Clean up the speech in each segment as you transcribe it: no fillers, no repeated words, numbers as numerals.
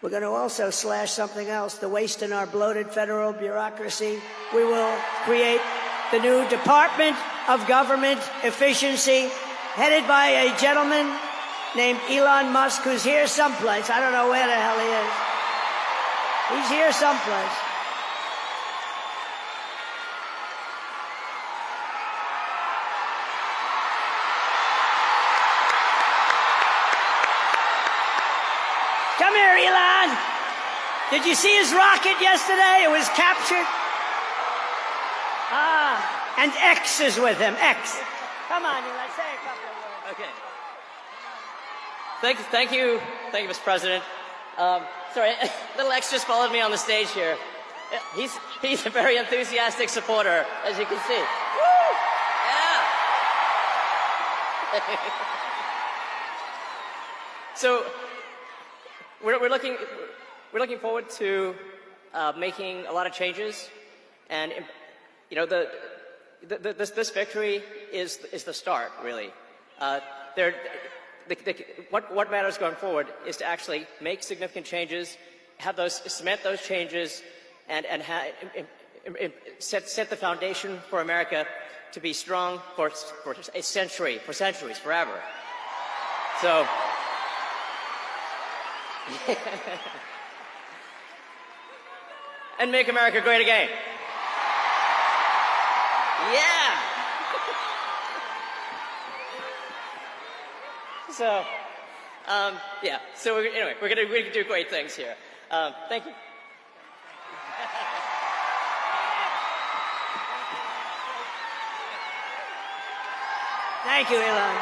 We're going to also slash something else, the waste in our bloated federal bureaucracy. We will create the new Department of Government Efficiency, headed by a gentleman named Elon Musk, who's here someplace. I don't know where the hell he is. He's here someplace. Come here, Elon. Did you see his rocket yesterday? It was captured. And X is with him. X. Come on, Elon, say a couple of words. Okay. Thank you, Mr. President. Sorry, little X just followed me on the stage here. He's a very enthusiastic supporter, as you can see. Woo! Yeah. So we're looking forward to making a lot of changes, and you know this victory is the start, really. What matters going forward is to actually make significant changes, cement those changes, and set the foundation for America to be strong for a century, for centuries, forever. So. And make America great again. Yeah. So, yeah. So anyway, we're gonna do great things here. Thank you. Thank you, Elon.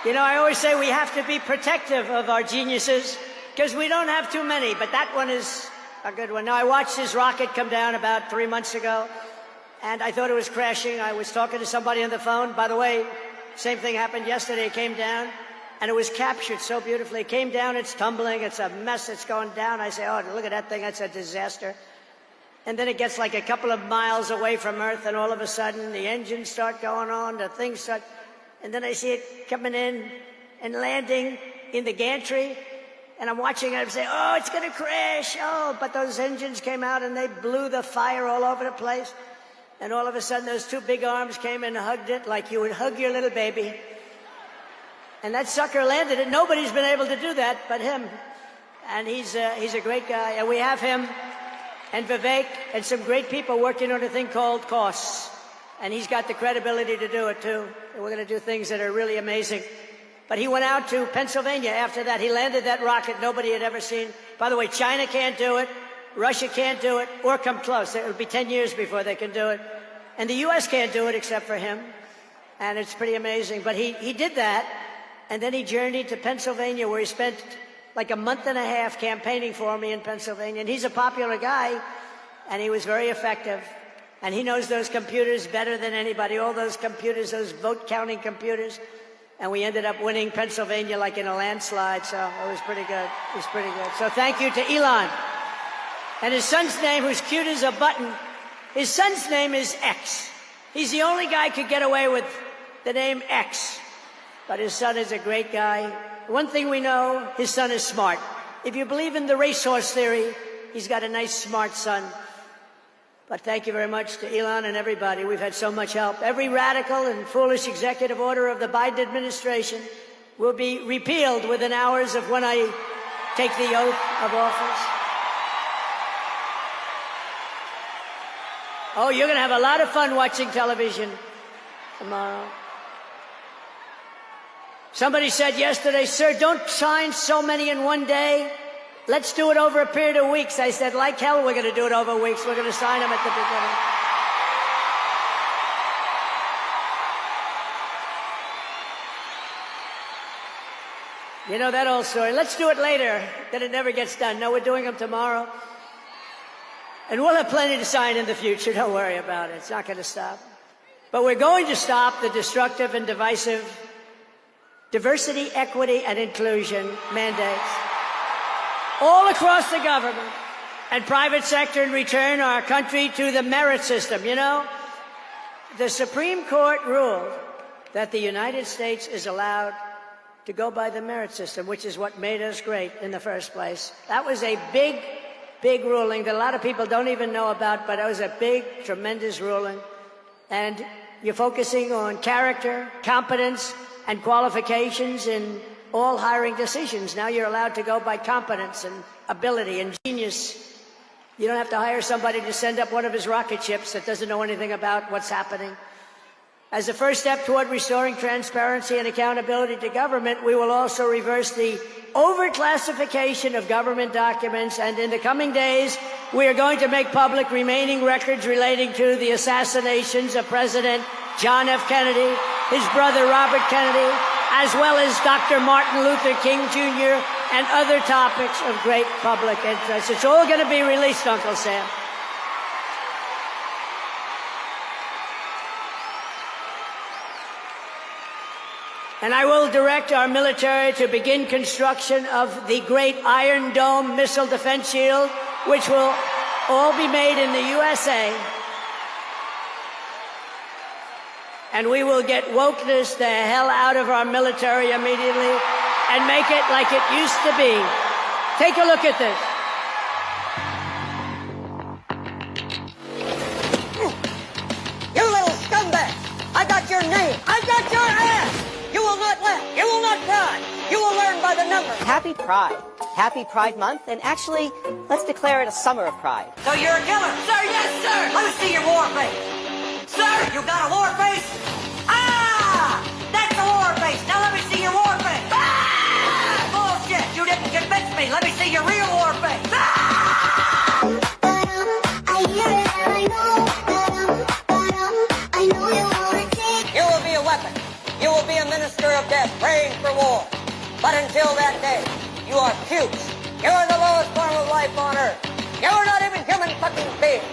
You know, I always say we have to be protective of our geniuses because we don't have too many, but that one is a good one. Now, I watched his rocket come down about 3 months ago, and I thought it was crashing. I was talking to somebody on the phone. By the way, same thing happened yesterday. It came down, and it was captured so beautifully. It came down, it's tumbling, it's a mess, it's going down. I say, oh, look at that thing, that's a disaster. And then it gets like a couple of miles away from Earth, and all of a sudden, the engines start going on, the things start... And then I see it coming in and landing in the gantry, and I'm watching it, I'm saying, oh, it's going to crash, oh, but those engines came out and they blew the fire all over the place, and all of a sudden those two big arms came and hugged it like you would hug your little baby, and that sucker landed it. Nobody's been able to do that but him, and he's a great guy, and we have him and Vivek and some great people working on a thing called costs. And he's got the credibility to do it, too. And we're going to do things that are really amazing. But he went out to Pennsylvania after that. He landed that rocket nobody had ever seen. By the way, China can't do it. Russia can't do it or come close. It'll be 10 years before they can do it. And the U.S. can't do it except for him. And it's pretty amazing. But he did that. And then he journeyed to Pennsylvania, where he spent like a month and a half campaigning for me in Pennsylvania. And he's a popular guy. And he was very effective. And he knows those computers better than anybody, all those computers, those vote-counting computers. And we ended up winning Pennsylvania like in a landslide, so it was pretty good. It was pretty good. So thank you to Elon. And his son's name, who's cute as a button, his son's name is X. He's the only guy who could get away with the name X. But his son is a great guy. One thing we know, his son is smart. If you believe in the racehorse theory, he's got a nice, smart son. But thank you very much to Elon and everybody. We've had so much help. Every radical and foolish executive order of the Biden administration will be repealed within hours of when I take the oath of office. Oh, you're going to have a lot of fun watching television tomorrow. Somebody said yesterday, sir, don't sign so many in one day. Let's do it over a period of weeks. I said, like hell, we're going to do it over weeks. We're going to sign them at the beginning. You know that old story. Let's do it later. Then it never gets done. No, we're doing them tomorrow. And we'll have plenty to sign in the future. Don't worry about it. It's not going to stop. But we're going to stop the destructive and divisive diversity, equity, and inclusion mandates all across the government and private sector and return our country to the merit system. You know, the Supreme Court ruled that the United States is allowed to go by the merit system, which is what made us great in the first place. That was a big, big ruling that a lot of people don't even know about, but it was a big, tremendous ruling. And you're focusing on character, competence, and qualifications in all hiring decisions. Now you're allowed to go by competence and ability and genius. You don't have to hire somebody to send up one of his rocket ships that doesn't know anything about what's happening. As a first step toward restoring transparency and accountability to government, we will also reverse the overclassification of government documents, and in the coming days, we are going to make public remaining records relating to the assassinations of President John F. Kennedy, his brother Robert Kennedy, as well as Dr. Martin Luther King Jr., and other topics of great public interest. It's all going to be released, Uncle Sam. And I will direct our military to begin construction of the great Iron Dome missile defense shield, which will all be made in the USA. And we will get wokeness the hell out of our military immediately and make it like it used to be. Take a look at this. You little scumbag! I got your name! I got your ass! You will not laugh! You will not cry! You will learn by the numbers! Happy Pride. Happy Pride Month, and actually, let's declare it a summer of pride. So you're a killer? Sir, yes, sir! Let me see your war face! Sir, you got a war face? Ah! That's a war face! Now let me see your war face! Ah! Bullshit! You didn't convince me! Let me see your real war face! Ah! You will be a weapon. You will be a minister of death, praying for war. But until that day, you are pukes. You are the lowest form of life on earth. You are not even human fucking beings.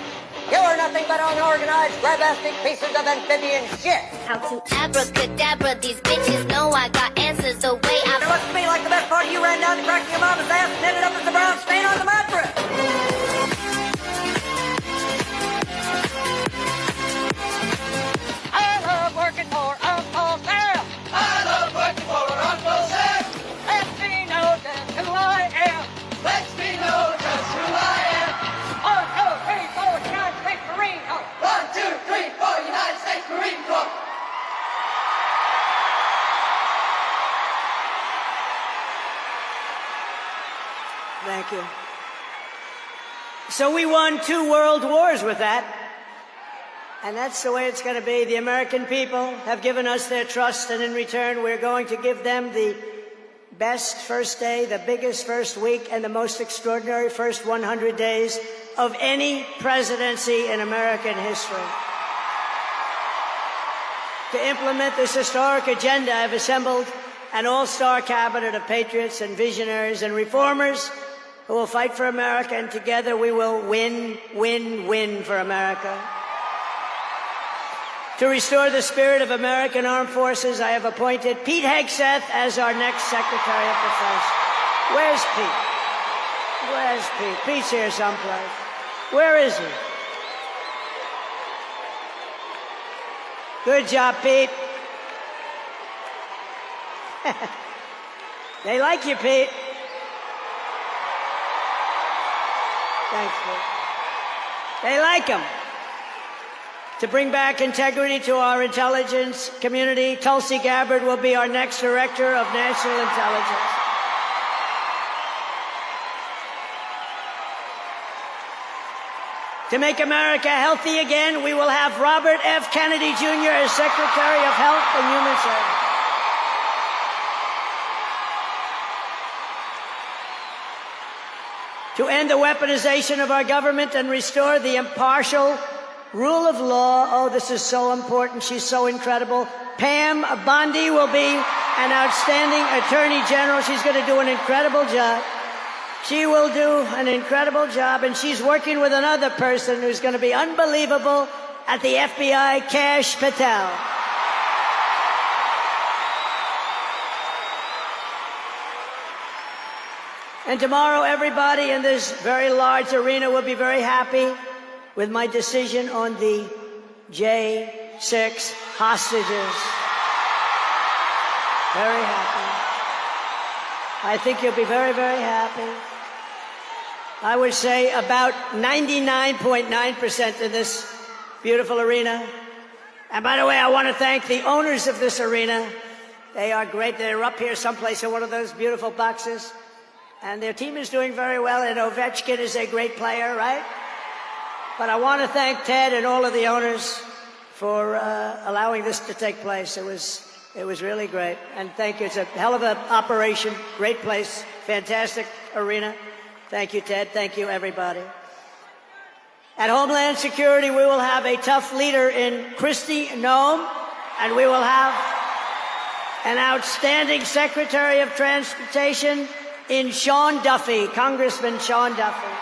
You are nothing but unorganized, grabastic pieces of amphibian shit. How to abracadabra, these bitches know I got answers the way I... It looks to me like the best part of you ran down the crack of your mama's ass and ended up as the brown stain on the mattress. I love working for Uncle Sam. I love working for Uncle Sam. Let me know just who I am. Lets me know just who I am. 1, 2, 3, 4, United States Marine Corps. 1, 2, 3, 4, United States Marine Corps. Thank you. So we won 2 world wars with that. And that's the way it's going to be. The American people have given us their trust, and in return, we're going to give them the best first day, the biggest first week, and the most extraordinary first 100 days of any presidency in American history. To implement this historic agenda, I've assembled an all-star cabinet of patriots and visionaries and reformers who will fight for America, and together we will win, win, win for America. To restore the spirit of American Armed Forces, I have appointed Pete Hegseth as our next Secretary of Defense. Where's Pete? Where's Pete? Pete's here someplace. Where is he? Good job, Pete. They like you, Pete. Thanks, Pete. They like him. To bring back integrity to our intelligence community, Tulsi Gabbard will be our next Director of National Intelligence. To make America healthy again, we will have Robert F. Kennedy Jr. as Secretary of Health and Human Services. To end the weaponization of our government and restore the impartial rule of law. Oh, this is so important. She's so incredible. Pam Bondi will be an outstanding Attorney General. She's going to do an incredible job. She will do an incredible job, and she's working with another person who's going to be unbelievable at the FBI, Kash Patel. And tomorrow, everybody in this very large arena will be very happy with my decision on the J6 hostages. Very happy. I think you'll be very, very happy. I would say about 99.9% in this beautiful arena. And by the way, I want to thank the owners of this arena. They are great. They're up here someplace in one of those beautiful boxes. And their team is doing very well, and Ovechkin is a great player, right? But I want to thank Ted and all of the owners for allowing this to take place. It was really great. And thank you. It's a hell of an operation. Great place. Fantastic arena. Thank you, Ted. Thank you, everybody. At Homeland Security, we will have a tough leader in Kristi Noem, and we will have an outstanding Secretary of Transportation in Sean Duffy, Congressman Sean Duffy.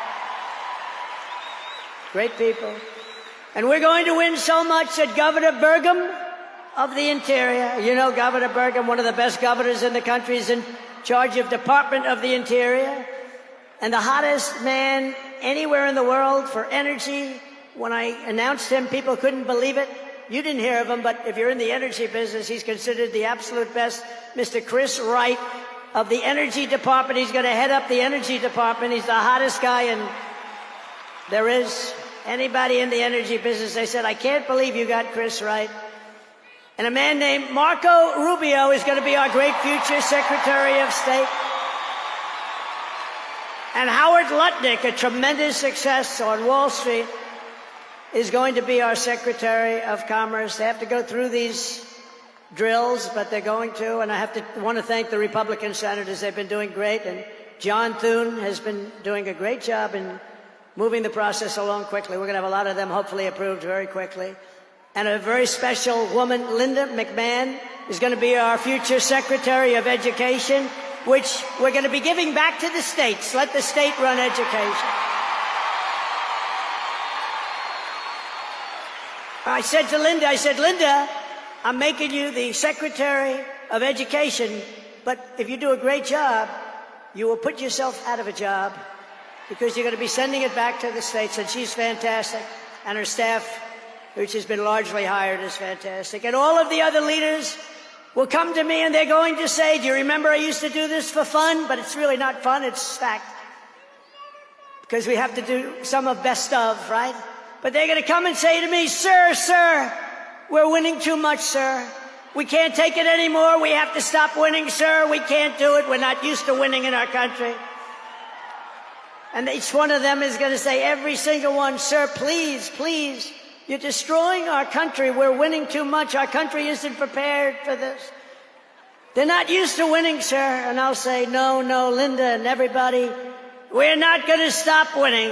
Great people. And we're going to win so much that Governor Burgum of the Interior, you know Governor Burgum, one of the best governors in the country, is in charge of Department of the Interior, and the hottest man anywhere in the world for energy. When I announced him, people couldn't believe it. You didn't hear of him, but if you're in the energy business, he's considered the absolute best. Mr. Chris Wright of the Energy Department. He's going to head up the Energy Department. He's the hottest guy, and there is anybody in the energy business. They said, I can't believe you got Chris Wright. And a man named Marco Rubio is going to be our great future Secretary of State. And Howard Lutnick, a tremendous success on Wall Street, is going to be our Secretary of Commerce. They have to go through these drills, but they're going to. And I want to thank the Republican senators. They've been doing great. And John Thune has been doing a great job in moving the process along quickly. We're going to have a lot of them hopefully approved very quickly. And a very special woman, Linda McMahon, is going to be our future Secretary of Education, which we're going to be giving back to the states. Let the state run education. I said to Linda, Linda, I'm making you the Secretary of Education, but if you do a great job, you will put yourself out of a job because you're going to be sending it back to the states. And she's fantastic. And her staff, which has been largely hired, is fantastic. And all of the other leaders will come to me and they're going to say, do you remember I used to do this for fun? But it's really not fun, it's fact. Because we have to do some of best of, right? But they're going to come and say to me, sir, we're winning too much, sir. We can't take it anymore. We have to stop winning, sir. We can't do it. We're not used to winning in our country. And each one of them is going to say, every single one, sir, please, you're destroying our country. We're winning too much. Our country isn't prepared for this. They're not used to winning, sir. And I'll say, no, Linda and everybody, we're not going to stop winning.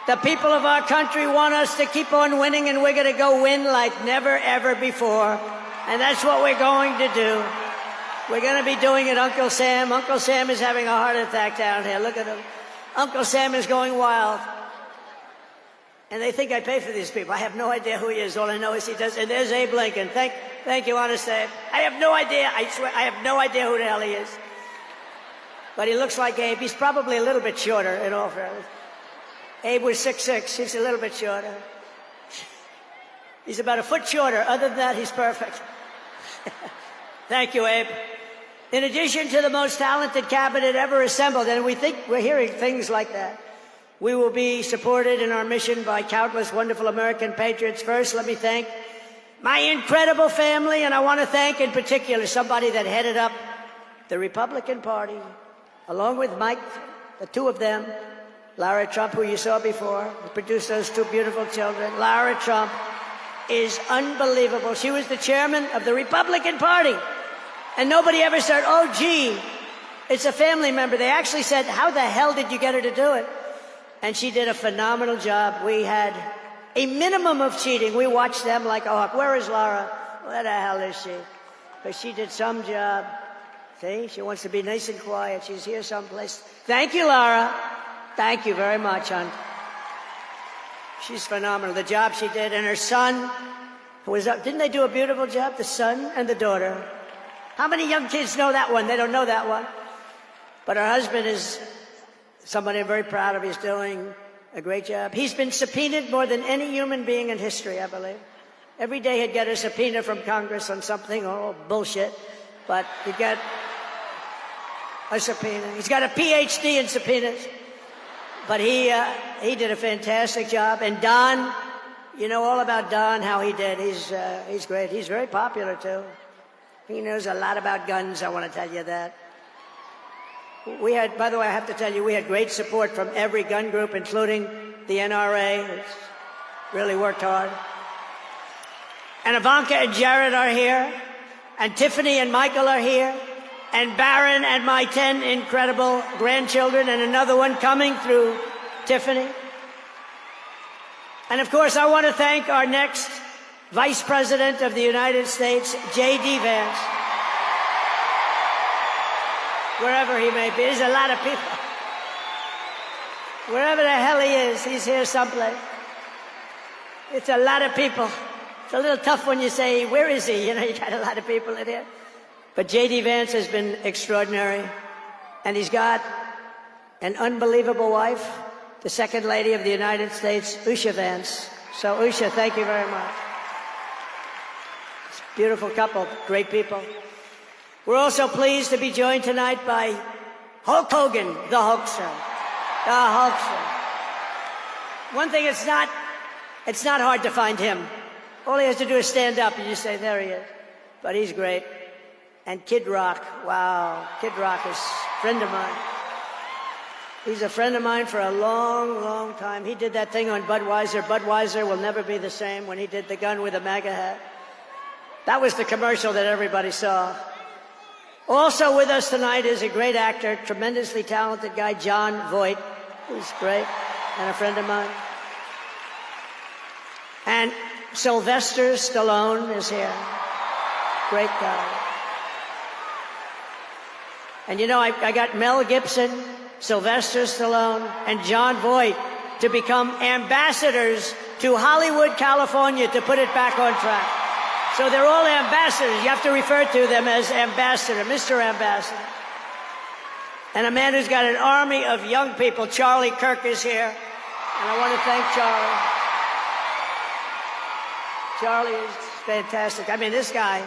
The people of our country want us to keep on winning, and we're going to go win like never, ever before. And that's what we're going to do. We're going to be doing it, Uncle Sam. Uncle Sam is having a heart attack down here. Look at him. Uncle Sam is going wild. And they think I pay for these people. I have no idea who he is. All I know is he does. And there's Abe Lincoln. Thank you, honest Abe. I have no idea. I swear, I have no idea who the hell he is. But he looks like Abe. He's probably a little bit shorter, in all fairness. Abe was 6'6". He's a little bit shorter. He's about a foot shorter. Other than that, he's perfect. Thank you, Abe. In addition to the most talented cabinet ever assembled, and we're hearing things like that, we will be supported in our mission by countless wonderful American patriots. First, let me thank my incredible family, and I want to thank in particular somebody that headed up the Republican Party, along with Mike, the two of them, Lara Trump, who you saw before, who produced those two beautiful children. Lara Trump is unbelievable. She was the chairman of the Republican Party. And nobody ever said, oh, gee, it's a family member. They actually said, how the hell did you get her to do it? And she did a phenomenal job. We had a minimum of cheating. We watched them like a hawk. Where is Lara? Where the hell is she? Because she did some job. See, she wants to be nice and quiet. She's here someplace. Thank you, Lara. Thank you very much, hon. She's phenomenal. The job she did. And her son, who was up, didn't they do a beautiful job? The son and the daughter. How many young kids know that one? They don't know that one. But her husband is somebody I'm very proud of. He's doing a great job. He's been subpoenaed more than any human being in history, I believe. Every day he'd get a subpoena from Congress on something, bullshit. but he got a subpoena. He's got a PhD in subpoenas. But he did a fantastic job. And Don, you know all about Don, how he did. He's great. He's very popular, too. He knows a lot about guns, I want to tell you that. We had, by the way, I have to tell you, we had great support from every gun group, including the NRA, which really worked hard. And Ivanka and Jared are here. And Tiffany and Michael are here. And Barron and my 10 incredible grandchildren, and another one coming through Tiffany. And of course, I want to thank our next Vice President of the United States, J.D. Vance. Wherever he may be, there's a lot of people. Wherever the hell he is, he's here someplace. It's a lot of people. It's a little tough when you say, where is he? You know, you got a lot of people in here. But J.D. Vance has been extraordinary, and he's got an unbelievable wife, the Second Lady of the United States, Usha Vance. So, Usha, thank you very much. It's a beautiful couple, great people. We're also pleased to be joined tonight by Hulk Hogan, the Hulkster. The Hulkster. One thing, it's not hard to find him. All he has to do is stand up, and you say, there he is. But he's great. And Kid Rock, wow, Kid Rock is a friend of mine. He's a friend of mine for a long, long time. He did that thing on Budweiser. Budweiser will never be the same when he did the gun with a MAGA hat. That was the commercial that everybody saw. Also with us tonight is a great actor, tremendously talented guy, John Voight, who's great, and a friend of mine. And Sylvester Stallone is here. Great guy. And you know, I got Mel Gibson, Sylvester Stallone, and John Voight to become ambassadors to Hollywood, California, to put it back on track. So they're all ambassadors. You have to refer to them as ambassador, Mr. Ambassador. And a man who's got an army of young people, Charlie Kirk, is here. And I want to thank Charlie. Charlie is fantastic. I mean, this guy...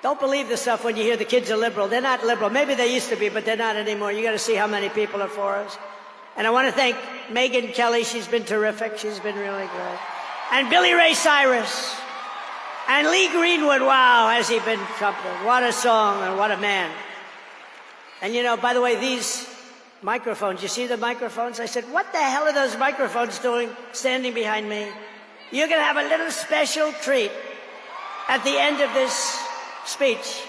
Don't believe the stuff when you hear the kids are liberal. They're not liberal. Maybe they used to be, but they're not anymore. You got to see how many people are for us. And I want to thank Megyn Kelly. She's been terrific. She's been really good. And Billy Ray Cyrus. And Lee Greenwood. Wow, has he been something. What a song and what a man. And you know, by the way, these microphones, you see the microphones? I said, what the hell are those microphones doing standing behind me? You're going to have a little special treat at the end of this speech.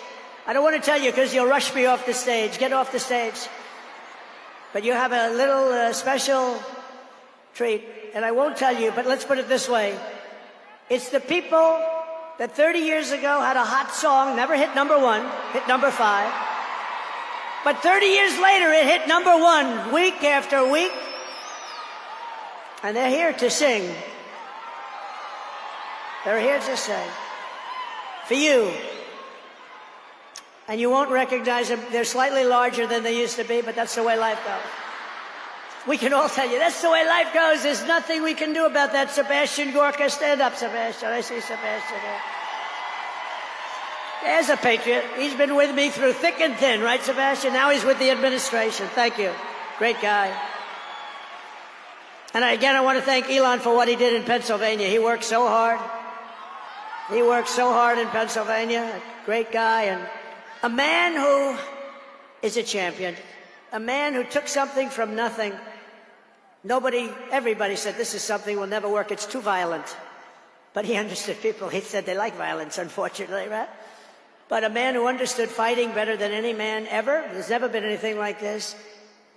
I don't want to tell you because you'll rush me off the stage. Get off the stage. But you have a little special treat. And I won't tell you, but let's put it this way. It's the people that 30 years ago had a hot song, never hit number 1, hit number 5. But 30 years later, it hit number 1 week after week. And they're here to sing. They're here to sing. For you. And you won't recognize them. They're slightly larger than they used to be, but that's the way life goes. We can all tell you, that's the way life goes. There's nothing we can do about that. Sebastian Gorka, stand up, Sebastian. I see Sebastian here. There's a patriot. He's been with me through thick and thin, right, Sebastian? Now he's with the administration. Thank you. Great guy. And again, I want to thank Elon for what he did in Pennsylvania. He worked so hard. He worked so hard in Pennsylvania. A great guy and a man who is a champion. A man who took something from nothing. Everybody said, this is something will never work. It's too violent. But he understood people. He said they like violence, unfortunately, right? But a man who understood fighting better than any man ever. There's never been anything like this.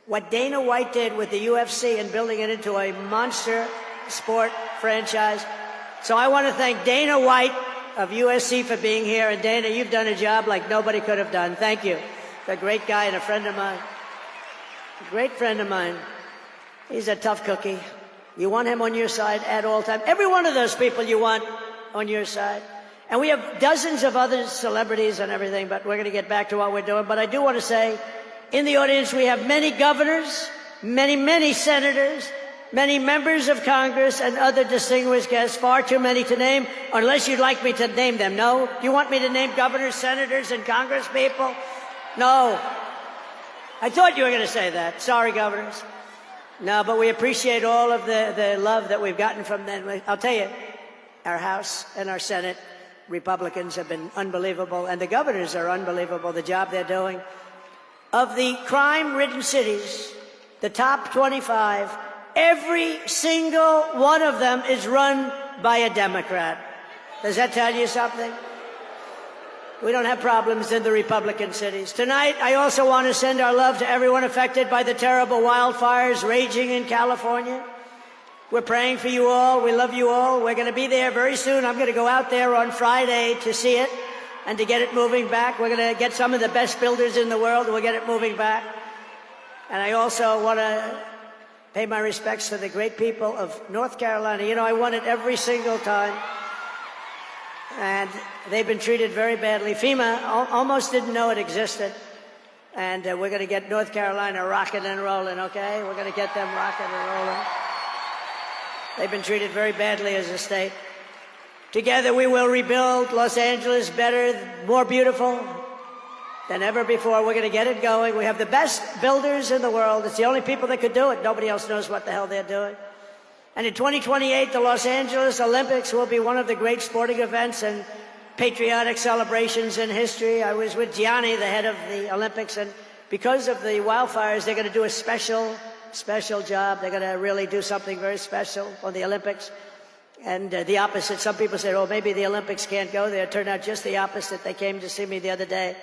What Dana White did with the UFC and building it into a monster sport franchise. So I want to thank Dana White of USC for being here. And Dana, you've done a job like nobody could have done. Thank you. You're a great guy and a friend of mine. A great friend of mine. He's a tough cookie. You want him on your side at all times. Every one of those people you want on your side. And we have dozens of other celebrities and everything, but we're going to get back to what we're doing. But I do want to say, in the audience, we have many governors, many senators, many members of Congress, and other distinguished guests, far too many to name, unless you'd like me to name them. No? You want me to name governors, senators, and congresspeople? No. I thought you were going to say that. Sorry, governors. No, but we appreciate all of the love that we've gotten from them. I'll tell you, our House and our Senate Republicans have been unbelievable, and the governors are unbelievable, the job they're doing. Of the crime-ridden cities, the top 25, every single one of them is run by a Democrat. Does that tell you something? We don't have problems in the Republican cities. Tonight, I also want to send our love to everyone affected by the terrible wildfires raging in California. We're praying for you all. We love you all. We're going to be there very soon. I'm going to go out there on Friday to see it and to get it moving back. We're going to get some of the best builders in the world. We'll get it moving back. And I also want to pay my respects to the great people of North Carolina. You know, I won it every single time. And they've been treated very badly. FEMA almost didn't know it existed. And we're going to get North Carolina rocking and rolling, okay? We're going to get them rocking and rolling. They've been treated very badly as a state. Together we will rebuild Los Angeles better, more beautiful than ever before. We're going to get it going. We have the best builders in the world. It's the only people that could do it. Nobody else knows what the hell they're doing. And in 2028, the Los Angeles Olympics will be one of the great sporting events and patriotic celebrations in history. I was with Gianni, the head of the Olympics, and because of the wildfires, they're going to do a special job. They're going to really do something very special on the Olympics. And the opposite, some people say, oh, maybe the Olympics can't go there. It turned out just the opposite. They came to see me the other day,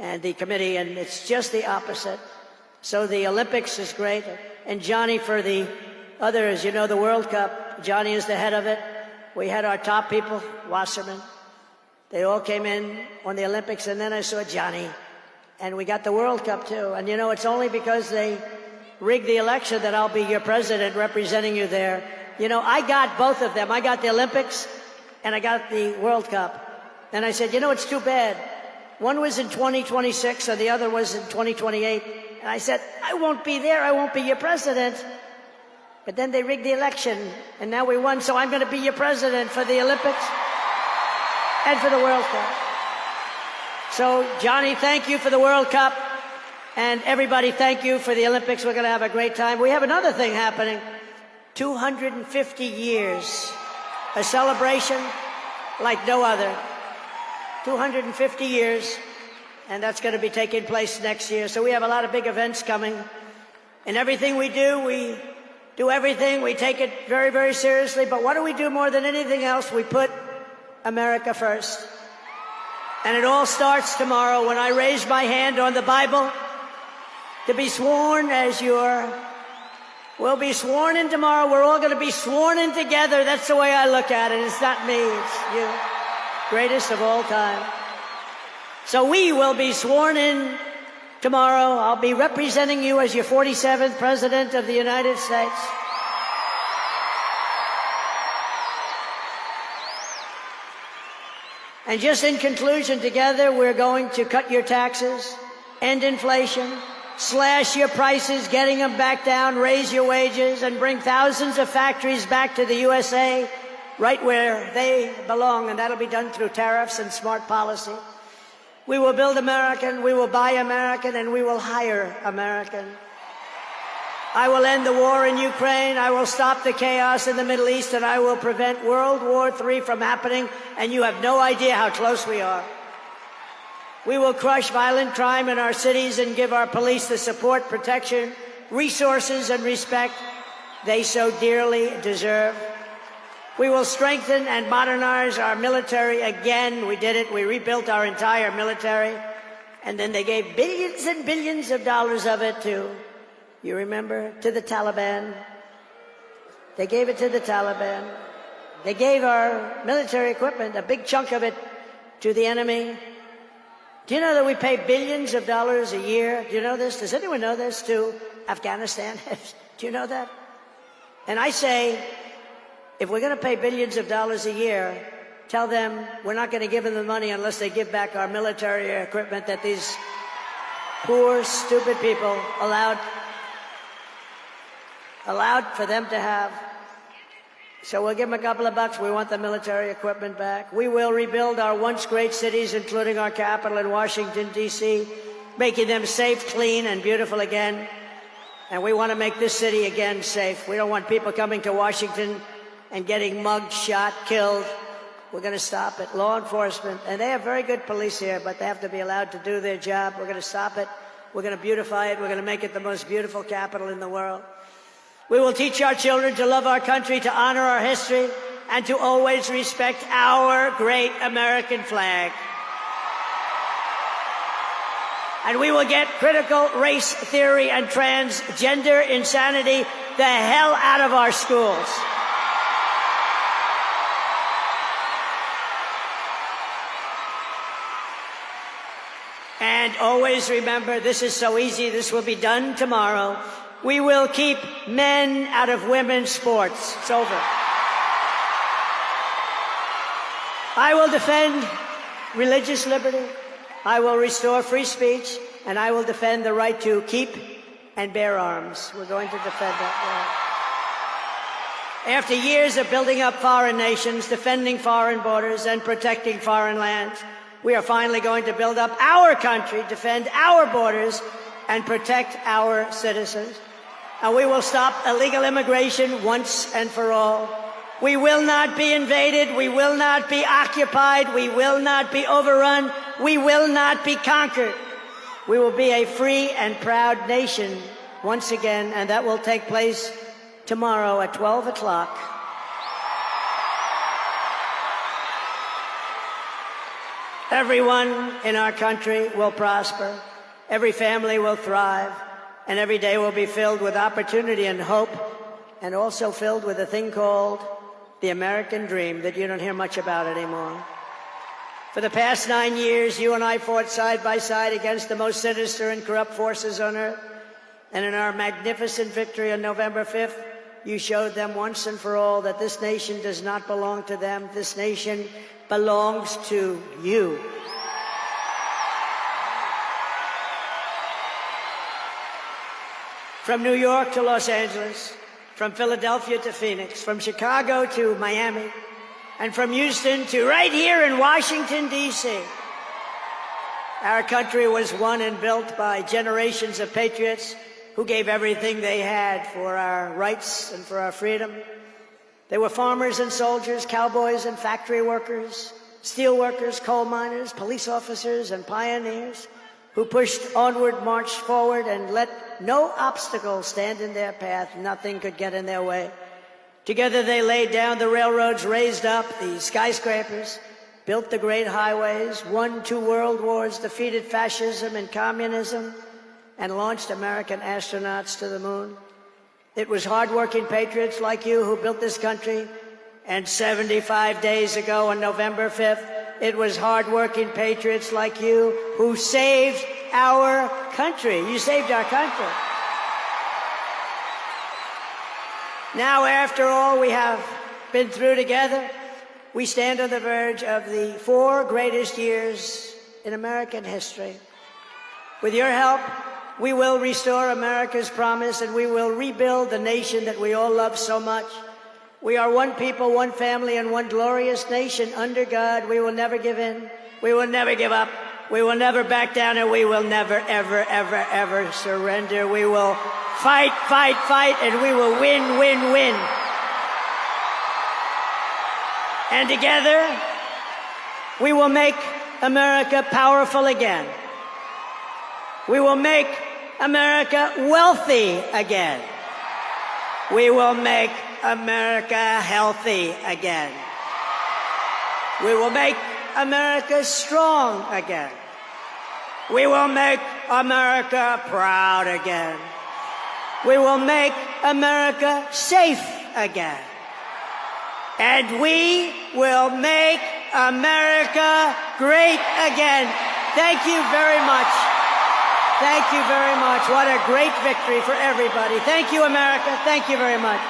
and the committee, and it's just the opposite. So the Olympics is great. And Johnny, for the others, you know, the World Cup, Johnny is the head of it. We had our top people, Wasserman. They all came in on the Olympics, and then I saw Johnny. And we got the World Cup, too. And, you know, it's only because they rigged the election that I'll be your president representing you there. You know, I got both of them. I got the Olympics, and I got the World Cup. And I said, you know, it's too bad. One was in 2026, and the other was in 2028. And I said, I won't be there. I won't be your president. But then they rigged the election, and now we won, so I'm going to be your president for the Olympics and for the World Cup. So, Johnny, thank you for the World Cup, and everybody, thank you for the Olympics. We're going to have a great time. We have another thing happening, 250 years, a celebration like no other. 250 years, and that's going to be taking place next year. So we have a lot of big events coming. And everything we do everything. We take it very, very seriously. But what do we do more than anything else? We put America first. And it all starts tomorrow when I raise my hand on the Bible to be sworn as we'll be sworn in tomorrow. We're all going to be sworn in together. That's the way I look at it. It's not me, it's you. Greatest of all time. So we will be sworn in tomorrow. I'll be representing you as your 47th President of the United States. And just in conclusion, together we're going to cut your taxes, end inflation, slash your prices, getting them back down, raise your wages, and bring thousands of factories back to the USA, right where they belong, and that'll be done through tariffs and smart policy. We will build American, we will buy American, and we will hire American. I will end the war in Ukraine, I will stop the chaos in the Middle East, and I will prevent World War III from happening, and you have no idea how close we are. We will crush violent crime in our cities and give our police the support, protection, resources, and respect they so dearly deserve. We will strengthen and modernize our military again. We did it. We rebuilt our entire military. And then they gave billions and billions of dollars of it to, you remember, to the Taliban. They gave it to the Taliban. They gave our military equipment, a big chunk of it, to the enemy. Do you know that we pay billions of dollars a year? Do you know this? Does anyone know this? To Afghanistan? Do you know that? And I say, if we're going to pay billions of dollars a year, tell them we're not going to give them the money unless they give back our military equipment that these poor, stupid people allowed. allowed for them to have. So we'll give them a couple of bucks. We want the military equipment back. We will rebuild our once great cities, including our capital in Washington, D.C., making them safe, clean, and beautiful again. And we want to make this city again safe. We don't want people coming to Washington and getting mugged, shot, killed. We're going to stop it. Law enforcement, and they have very good police here, but they have to be allowed to do their job. We're going to stop it. We're going to beautify it. We're going to make it the most beautiful capital in the world. We will teach our children to love our country, to honor our history, and to always respect our great American flag. And we will get critical race theory and transgender insanity the hell out of our schools. And always remember, this is so easy, this will be done tomorrow. We will keep men out of women's sports. It's over. I will defend religious liberty. I will restore free speech, and I will defend the right to keep and bear arms. We're going to defend that right. After years of building up foreign nations, defending foreign borders, and protecting foreign lands, we are finally going to build up our country, defend our borders, and protect our citizens. And we will stop illegal immigration once and for all. We will not be invaded. We will not be occupied. We will not be overrun. We will not be conquered. We will be a free and proud nation once again, and that will take place tomorrow at 12 o'clock. Everyone in our country will prosper. Every family will thrive. And every day will be filled with opportunity and hope, and also filled with a thing called the American dream that you don't hear much about anymore. For the past 9 years, you and I fought side by side against the most sinister and corrupt forces on earth. And in our magnificent victory on November 5th, you showed them once and for all that this nation does not belong to them. This nation belongs to you. From New York to Los Angeles, from Philadelphia to Phoenix, from Chicago to Miami, and from Houston to right here in Washington, D.C. Our country was won and built by generations of patriots who gave everything they had for our rights and for our freedom. They were farmers and soldiers, cowboys and factory workers, steel workers, coal miners, police officers, and pioneers who pushed onward, marched forward, and let no obstacle stand in their path. Nothing could get in their way. Together they laid down the railroads, raised up the skyscrapers, built the great highways, won 2 world wars, defeated fascism and communism, and launched American astronauts to the moon. It was hard-working patriots like you who built this country, and 75 days ago on November 5th, it was hard-working patriots like you who saved our country. You saved our country. Now, after all we have been through together, we stand on the verge of the 4 greatest years in American history. With your help, we will restore America's promise, and we will rebuild the nation that we all love so much. We are one people, one family, and one glorious nation under God. We will never give in. We will never give up. We will never back down, and we will never, ever, ever, ever surrender. We will fight, fight, fight, and we will win, win, win. And together, we will make America powerful again. We will make America wealthy again. We will make America healthy again. We will make America strong again. We will make America proud again. We will make America safe again. And we will make America great again. Thank you very much. Thank you very much. What a great victory for everybody. Thank you, America. Thank you very much.